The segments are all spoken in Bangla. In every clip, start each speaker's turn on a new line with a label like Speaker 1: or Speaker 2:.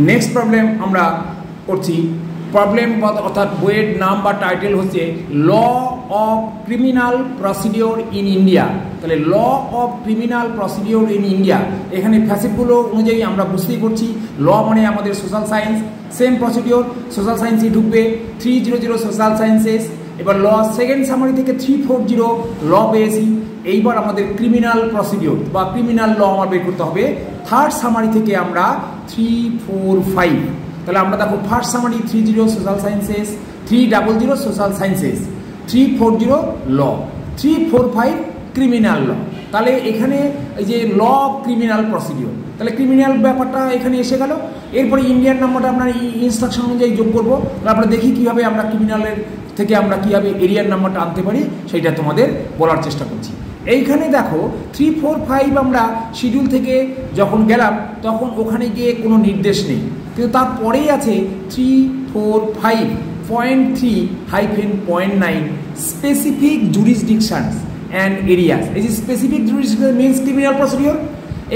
Speaker 1: নেক্সট প্রবলেম আমরা করছি। প্রবলেম অর্থাৎ বইয়ের নাম বা টাইটেল হচ্ছে law of criminal procedure in India. তাহলে law of criminal procedure in India, এখানে ফ্যাসিটগুলো অনুযায়ী আমরা বুঝতেই করছি ল মানে আমাদের social science, same procedure social সায়েন্সই ঢুকবে। 300 সোশ্যাল সায়েন্সেস, এবার ল সেকেন্ড সামারি থেকে 340 ল পেয়েছি। এইবার আমাদের ক্রিমিনাল প্রসিডিওর বা ক্রিমিনাল ল আমার বের করতে হবে। থার্ড সামারি থেকে আমরা 345, তাহলে আমরা দেখো first summary 30 social sciences, 300 social sciences, 340 ল, 345 ক্রিমিনাল ল। তাহলে এখানে এই যে ল অফ ক্রিমিনাল প্রসিডিওর, তাহলে ক্রিমিনাল ব্যাপারটা এখানে এসে গেল। এরপরে ইন্ডিয়ান নাম্বারটা আমরা ইনস্ট্রাকশন অনুযায়ী যোগ করবো। তাহলে আমরা দেখি কীভাবে আমরা ক্রিমিনালের থেকে আমরা কীভাবে এরিয়ার নাম্বারটা আনতে পারি সেইটা তোমাদের বলার চেষ্টা করছি। এইখানে দেখো 345 আমরা শিডিউল থেকে যখন গেলাম তখন ওখানে গিয়ে কোনো নির্দেশ নেই, কিন্তু তারপরেই আছে 345.3-.9 স্পেসিফিক জুরিসডিকশনস অ্যান্ড এরিয়াস। এই যে specific jurisdiction means criminal procedure,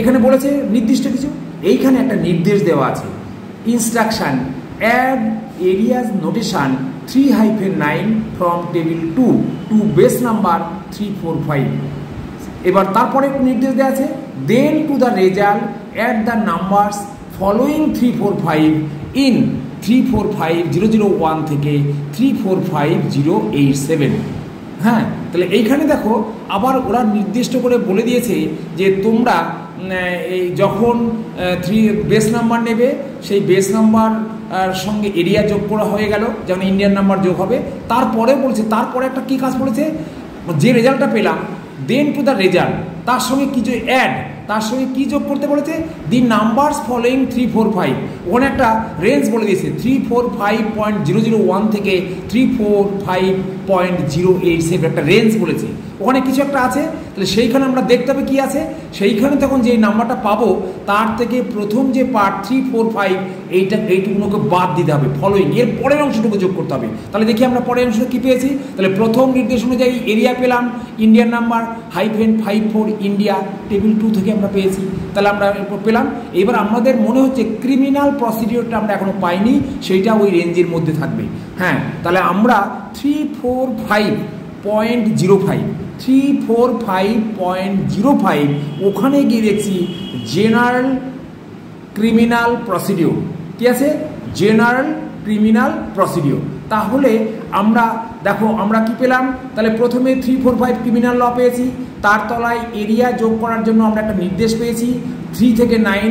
Speaker 1: এখানে বলেছে নির্দিষ্ট কিছু। এইখানে একটা নির্দেশ দেওয়া আছে, instruction add areas notation 3-9 from table 2 to base number 345। এবার তারপরে একটু নির্দেশ দেওয়া আছে, then to the result add the numbers following 345 in 345,001 থেকে 345,087। হ্যাঁ, তাহলে এইখানে দেখো আবার ওরা নির্দিষ্ট করে বলে দিয়েছে যে তোমরা এই যখন বেস নাম্বার নেবে সেই বেস নাম্বার সঙ্গে এরিয়া যোগ করা হয়ে গেল, যেমন ইন্ডিয়ান নাম্বার যোগ হবে। তারপরে বলছে, তারপরে একটা কী কাজ বলেছে, যে রেজাল্টটা পেলাম দেন টু দ্য রেজাল্ট তার সঙ্গে কিছু অ্যাড, তার সঙ্গে কী যোগ করতে বলেছে, দি নাম্বারস ফলোয়িং 345। ওখানে একটা রেঞ্জ বলে দিয়েছে 345.001 থেকে 345.087 একটা রেঞ্জ বলেছে, ওখানে কিছু একটা আছে। তাহলে সেইখানে আমরা দেখতে হবে কী আছে। সেইখানে তখন যে নাম্বারটা পাবো তার থেকে প্রথম যে পার্ট 345 এইটুকুনোকে বাদ দিতে হবে, ফলোয়িং এর পরের অংশটুকু যোগ করতে হবে। তাহলে দেখি আমরা পরের অংশটা কী পেয়েছি। তাহলে প্রথম নির্দেশ অনুযায়ী এরিয়া পেলাম ইন্ডিয়ান নাম্বার -54 ইন্ডিয়া টেবিল 2 থেকে আমরা পেয়েছি। তাহলে আমরা পেলাম। এবার আমাদের মনে হচ্ছে ক্রিমিনাল প্রসিডিওরটা আমরা এখনো পাইনি, সেইটা ওই রেঞ্জের মধ্যে থাকবে। হ্যাঁ, তাহলে আমরা 345.05 ওখানে গিয়ে দেখছি জেনারেল ক্রিমিনাল প্রসিডিওর। কি আছে? General criminal procedure. তাহলে আমরা দেখো আমরা কি পেলাম, তাহলে প্রথমে 345 ক্রিমিনাল ল পেয়েছি, তার তলায় এরিয়া যোগ করার জন্য আমরা একটা নির্দেশ পেয়েছি 3 থেকে 9,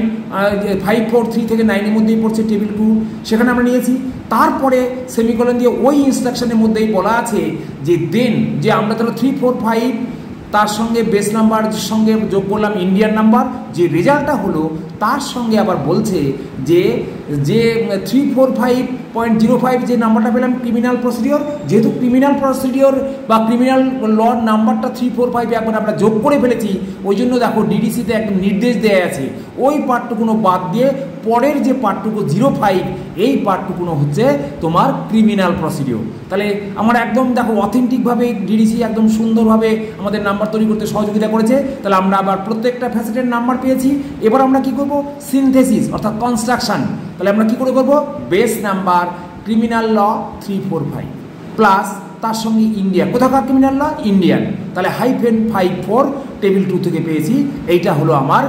Speaker 1: 3 থেকে 9 এর মধ্যেই পড়ছে টেবিল 2, সেখানে আমরা নিয়েছি। তারপরে সেমিকোলন দিয়ে ওই ইনস্ট্রাকশনের মধ্যেই বলা আছে যে দেন, যে আমরা তাহলে 345 তার সঙ্গে বেস নাম্বার সঙ্গে যোগ করলাম ইন্ডিয়ান নাম্বার, যে রেজাল্টটা হলো তার সঙ্গে আবার বলছে যে 345.05 যে নাম্বারটা পেলাম ক্রিমিনাল প্রসিডিওর, যেহেতু ক্রিমিনাল প্রসিডিওর বা ক্রিমিনাল লর নাম্বারটা 345 একবার আমরা যোগ করে ফেলেছি, ওই জন্য দেখো ডিডিসিতে একদম নির্দেশ দেওয়া আছে ওই পার্টটুকুনো বাদ দিয়ে পরের যে পার্টটুকু 05 এই পার্টটুকুনো হচ্ছে তোমার ক্রিমিনাল প্রসিডিওর। তাহলে আমরা একদম দেখো অথেন্টিকভাবে ডিডিসি একদম সুন্দরভাবে আমাদের নাম্বার তৈরি করতে সহযোগিতা করেছে। তাহলে আমরা আবার প্রত্যেকটা ফ্যাসেটের নাম্বার পেয়েছি। এবার আমরা কি করব, সিনথেসিস অর্থাৎ কনস্ট্রাকশন। তাহলে আমরা কি করে করব, base number criminal law 345 plus তার সঙ্গে ইন্ডিয়া, কোথাকার ক্রিমিনাল ল ইন্ডিয়ান, তাহলে -54 টেবিল 2 থেকে পেয়েছি, এইটা হলো আমার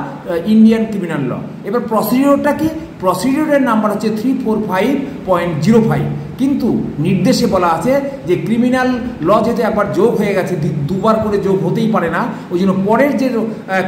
Speaker 1: ইন্ডিয়ান ক্রিমিনাল ল। এবার প্রসিডিওরটা কি, প্রসিডিওরের নাম্বার হচ্ছে 345.05, কিন্তু নির্দেশে বলা আছে যে ক্রিমিনাল ল যেহেতু একবার যোগ হয়ে গেছে দুবার করে যোগ হতেই পারে না, ওই জন্য পরের যে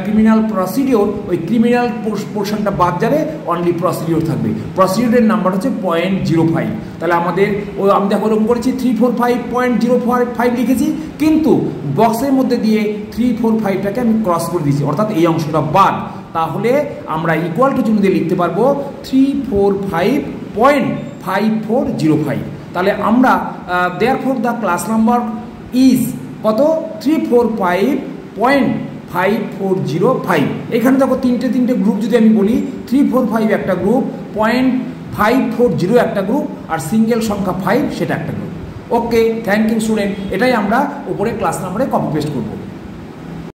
Speaker 1: ক্রিমিনাল প্রসিডিওর ওই ক্রিমিনাল পোর্শনটা বাদ যাবে, অনলি প্রসিডিওর থাকবে। প্রসিডিওরের নাম্বার হচ্ছে 0.05। তাহলে আমাদের ওই আমি দেখো ওরকম করেছি 345.045 লিখেছি, কিন্তু বক্সের মধ্যে দিয়ে 345টাকে আমি ক্রস করে দিয়েছি, অর্থাৎ এই অংশটা বাদ। তাহলে আমরা ইকুয়াল টু চিহ্ন দিয়ে লিখতে পারবো 345.5405। তাহলে আমরা therefore the class number is কত, 345.5405। এখানে দেখো তিনটে গ্রুপ যদি আমি বলি, 345 একটা গ্রুপ, 0.540 একটা গ্রুপ, আর সিঙ্গেল সংখ্যা 5 সেটা একটা group. Okay, thank you student. এটাই আমরা উপরে ক্লাস নাম্বারে কপি পেস্ট করবো।